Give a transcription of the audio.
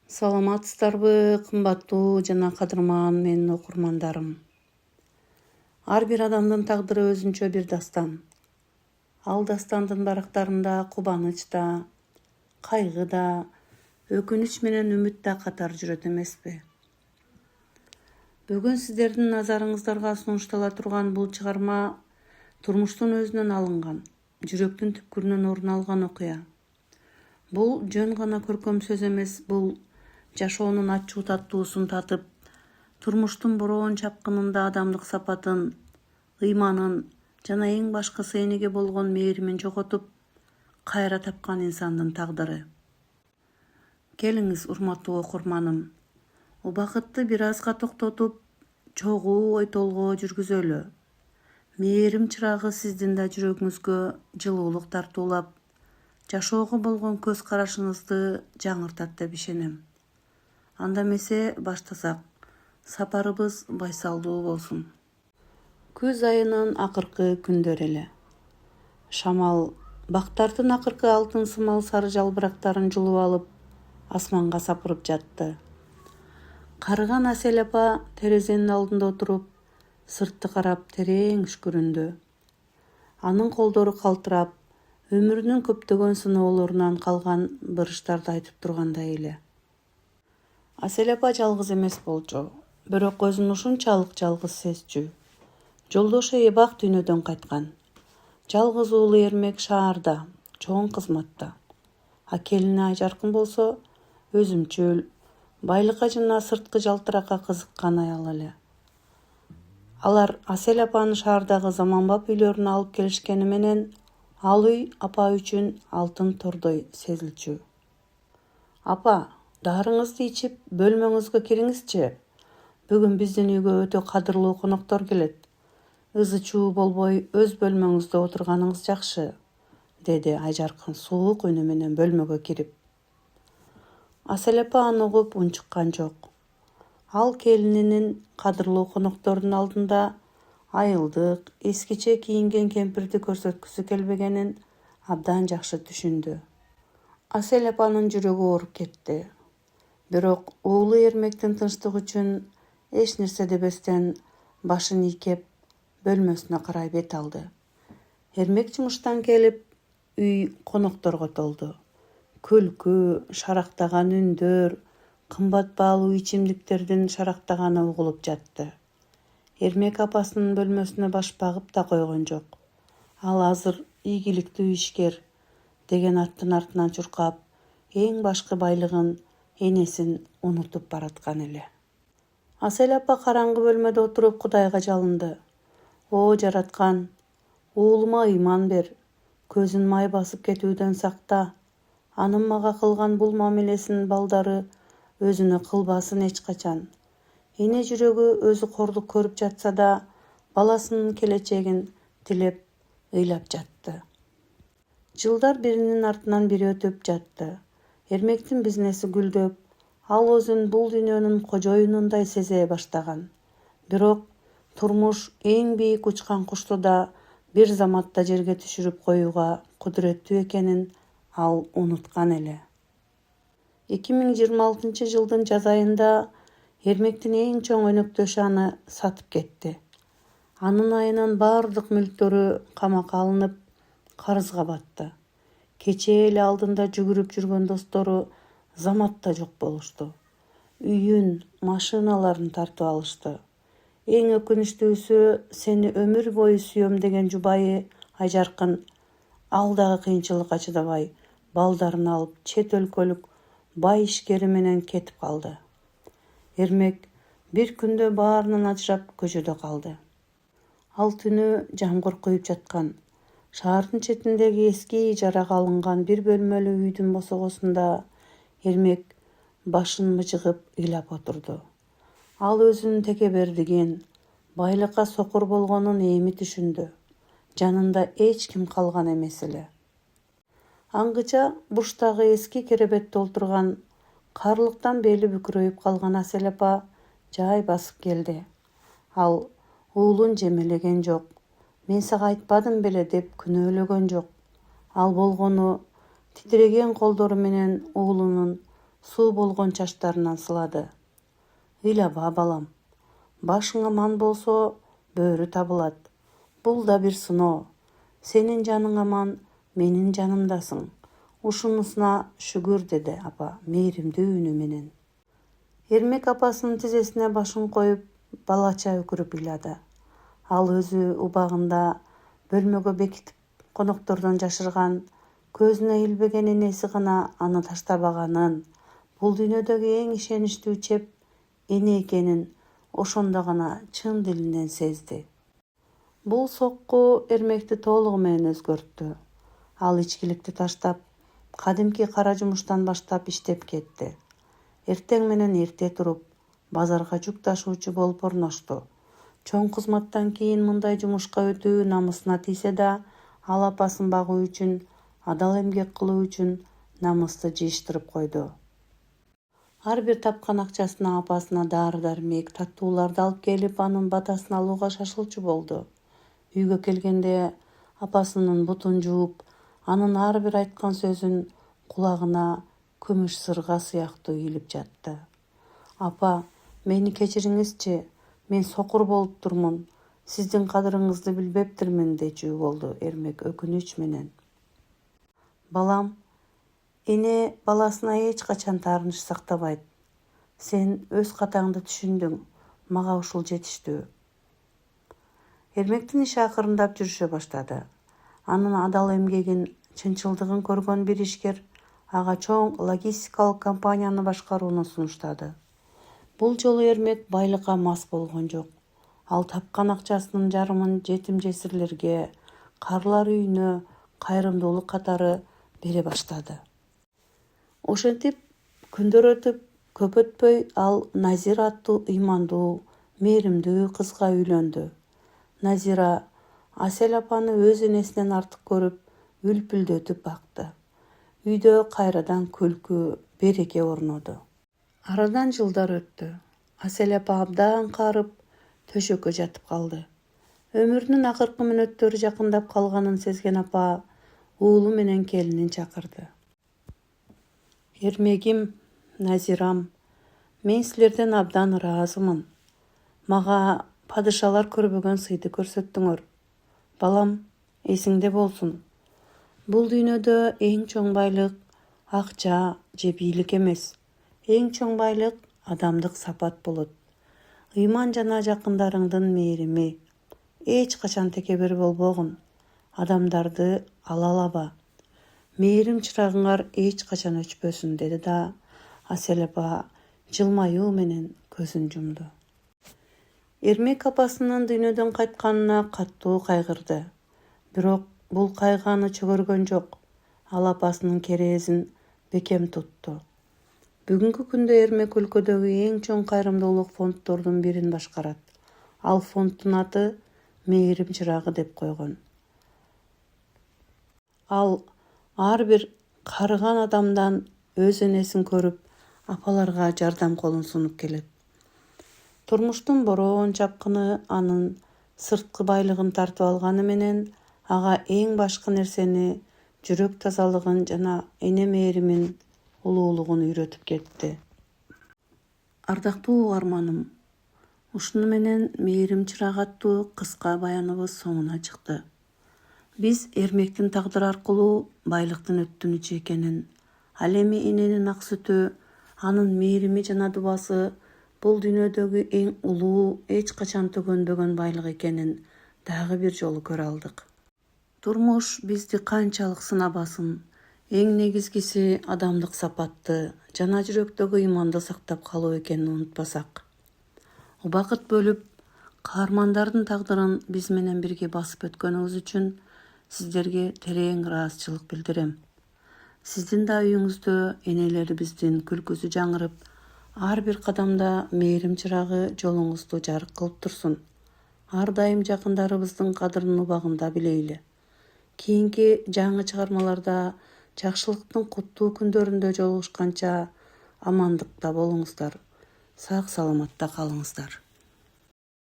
Саламатсыздарбы, кымбаттуу жана кадырман менин окурмандарым. Ар бир адамдын тагдыры өзүнчө бир дастан. Ал дастандын барактарында кубаныч да, кайгы да, өкүнүч менен үмүт да катар жүрөт эмеспи? Бүгүн сиздердин назарыңыздарга сунуштала турган бул чыгарма турмуштун өзүнөн алынган, жүрөктүн түпкүрүнөн орун алган окуя. Бул жөн гана көркөм сөз эмес, бул жашоонун ачуу таттуусун татып, турмуштун бороон чапкынында адамдык сапатын, ыйманын жана эң башкысы энеге болгон мээримин жоготуп, кайра тапкан инсандын тагдыры. Келиңиз, урматтуу окурманым, убакытты бир азга токтотуп, чогуу ой толгоо жүргүзөлү. Мээрим чырагы сиздин да жүрөгүңүзгө жылуулук тартуулап, жашоого болгон көз карашыңызды жаңыртат деп ишенем. Анда эмесе баштасак, сапарыбыз байсалдуу болсун. Күз айынын акыркы күндөрү эле. Шамал бактардын акыркы алтын сымал сары жалбырактарын жулуп алып, асманга сапырып жатты. Карыган Асель апа терезенин алдында отуруп, сыртты карап терең үшкүрүндү. Анын колдору калтырап, өмүрүнүн көптөгөн сыноолорунан калган бырыштарды айтып тургандай эле. Асель апа жалгыз эмес болчу, бирок өзүн ушунчалык жалгыз сезчү. Жолдошу Эбак дүйнөдөн кайткан. Жалгыз уулу Эрмек шаарда, чоң кызматта. А келини Айжаркын болсо өзүмчүл, байлыкка жана сырткы жалтыракка кызыккан аял эле. Алар Асель апаны шаардагы заманбап үйлөрүнө алып келишкени менен, ал үй апа үчүн алтын тордой сезилчү. Апа, дарыңызды ичип, бөлмөңүзгө кириңизчи. Бүгүн биздин үйгө өтө кадырлуу коноктор келет. Ызы-чуу болбой өз бөлмөңүздө отурганыңыз жакшы, деди Айжаркын суук үнү менен бөлмөгө кирип. Асель апа аны угуп унчуккан жок. Ал келининин кадырлуу коноктордун алдында айылдык, эскиче кийинген кемпирди көрсөткүсү келбегенин абдан жакшы түшүндү. Асель апанын жүрөгү ооруп кетти. Бирок уулу Эрмектин тынчтыгы үчүн эч нерсе дебестен башын ийкеп бөлмөсүнө карай бет алды. Эрмек жумуштан келип, үй конокторго толду. Күлкү, шарактаган үндөр, кымбат баалуу ичимдиктердин шарактаганы угулуп жатты. Эрмек апасынын бөлмөсүнө баш багып да койгон жок. Ал азыр ийгиликтүү ишкер деген аттын артынан чуркап, эң башкы байлыгын, энесин унутуп бараткан эле. Асель апа караңгы бөлмөдө отуруп Кудайга жалынды. О жараткан, уулума ыйман бер, көзүн май басып кетүүдөн сакта. Анын мага кылган бул мамилесин балдары өзүнө кылбасын эч качан. Эне жүрөгү өзү кордук көрүп жатса да, баласынын келечегин тилеп, ыйлап жатты. Жылдар биринин артынан бири өтүп жатты. Эрмектин бизнеси гүлдөп, ал өзүн бул дүйнөнүн кожоюнундай сезе баштаган. Бирок турмуш эң бийик учкан кушту да бир заматта жерге түшүрүп коюуга кудуреттүү экенин ал унуткан эле. 2026-жылдын жаз айында Эрмектин эң чоң өнөктөшү аны сатып кетти. Анын айынан бардык мүлктөрү камакка алынып, карызга батты. Кечээ эле алдында жүгүрүп жүргөн достору заматта жок болушту. Үйүн, машиналарын тартып алышты. Эң өкүнүчтүүсү, сени өмүр бою сүйөм деген жубайы Айжаркын ал дагы кыйынчылыкка чыдабай, балдарын алып чет өлкөлүк бай ишкери менен кетип калды. Эрмек бир күндө баарынан ажырап көчөдө калды. Ал түнү жамгыр куюп жаткан. Шаардын четиндеги эски ижарага алынган бир бөлмөлүү үйдүн босогосунда Эрмек башын мыжыгып ыйлап отурду. Ал өзүнүн текебердигин, байлыкка сокур болгонун эми түшүндү. Жанында эч ким калган эмес эле. Аңгыча буштагы эски керебетте олтурган, карлыктан бели бүкүрөйүп калган Асель апа жай басып келди. Ал уулун жемелеген жок. Мен сага айтпадым беле деп күнөөлөгөн жок. Ал болгону титиреген колдору менен уулунун суу болгон чачтарынан сылады. Ыйлаба балам, башың аман болсо бөрү табылат. Бул да бир сыноо. Сенин жаның аман, менин жанымдасың. Ушунусуна шүгүр, деди апа мээримдүү үнү менен. Эрмек апасынын тизесине башын коюп, балача өкүрүп ыйлады. Ал өзү убагында бөлмөгө бекитип коноктордон жашырган, көзүнө илбеген энеси гана аны таштабаганын, бул дүйнөдөгү эң ишеничтүү чеп эне экенин ошондо гана чын дилинен сезди. Бул сокку Эрмекти толугу менен өзгөрттү. Ал ичкиликти таштап, кадимки кара жумуштан баштап иштеп кетти. Эртең менен эрте туруп, базарга жүк ташуучу болуп орношту. Чоң кызматтан кийин мындай жумушка өтүү намысына тийсе да, ал апасын багуу үчүн, адал эмгек кылуу үчүн намысты жыйыштырып койду. Ар бир тапкан акчасына апасына дары-дармек, таттууларды алып келип, анын батасын алууга шашылчу болду. Үйгө келгенде апасынын бутун жууп, анын ар бир айткан сөзүн кулагына күмүш сырга сыяктуу ийилип жатты. Апа, мени кечириңизчи, мен сокур болуптурмун. Сиздин кадырыңызды билбептирмин, дечү болду Эрмек өкүнүч менен. Балам, эне баласына эч качан таарыныч сактабайт. Сен өз катаңды түшүндүң, мага ушул жетиштүү. Эрмектин иши акырындап жүрүшө баштады. Анын адал эмгегин, чынчылдыгын көргөн бир ишкер ага чоң логистикалык компанияны башкарууну сунуштады. Бул жолу Эрмек байлыкка мас болгон жок. Ал тапкан акчасынын жарымын жетим-жесирлерге, карылар үйүнө кайрымдуулук катары бере баштады. Ошентип күндөр өтүп, көп өтпөй ал Назира аттуу ыймандуу, мээримдүү кызга үйлөндү. Назира Асель апаны өз энесинен артык көрүп, үлпүлдөтүп бакты. Үйдө кайрадан күлкү, береке орноду. Арадан жылдар өттү. Асель апа абдан каарып, төшөккө жатып калды. Өмүрүнүн акыркы мүнөттөрү жакындап калганын сезген апа уулу менен келинин чакырды. Эрмегим, Назирам, мен силерден абдан ыраазымын. Мага падышалар көрбөгөн сыйды көрсөттүңөр. Балам, эсиңде болсун. Бул дүйнөдө эң чоң байлык акча же бийлик эмес. Эң чоң байлык адамдык сапат болот. Ыйман жана жакындарыңдын мээрими. Эч качан текебер болбогун. Адамдарды ала алаба. Мээрим чырагыңар эч качан өчпөсүн, деди да Асель апа жылмаюу менен көзүн жумду. Эрмек апасынын дүйнөдөн кайтканына каттуу кайгырды. Бирок бул кайгыны чөгөргөн жок. Ал апасынын керезин бекем тутту. Бүгүнкү күндө Эрмек өлкөдөгү эң чоң кайрымдуулук фонддордун бирин башкарат. Ал фонддун аты Мээрим чырагы деп койгон. Ал ар бир карыган адамдан өз энесин көрүп, апаларга жардам колун сунуп келет. Турмуштун бороон чапкыны анын сырткы байлыгын тартып алганы менен ага эң башкы нерсени, жүрөк тазалыгын жана эне мээримин, улуулугун үйрөтүп кетти. Ардактуу угарманым, ушуну менен Мээрим чырагы аттуу кыска баяныбыз соңуна чыкты. Биз Эрмектин тагдыры аркылуу байлыктын өттүнүчү экенин, ал эми эненин ак сүтү, анын мээрими жана дубасы бул дүйнөдөгү эң улуу, эч качан төгөнбөгөн байлык экенин дагы бир жолу көрө алдык. Турмуш бизди канчалык сынабасын, эң негизгиси адамдык сапатты жана жүрөктөгү ыйманды сактап калуу экенин унутпасак. Убакыт бөлүп, каармандардын тагдырын биз менен бирге басып өткөнүңүз үчүн сиздерге терең ыраазычылык билдирем. Сиздин да үйүңүздө энелерибиздин күлкүсү жаңырып, ар бир кадамда мээрим чырагы жолуңузду жарык кылып турсун. Ар дайым жакындарыбыздын кадырын убагында билейли. Кийинки жаңы чыгармаларда жакшылыктын куттуу күндөрүндө жолугушканча амандыкта болуңуздар. Сак саламатта калыңыздар.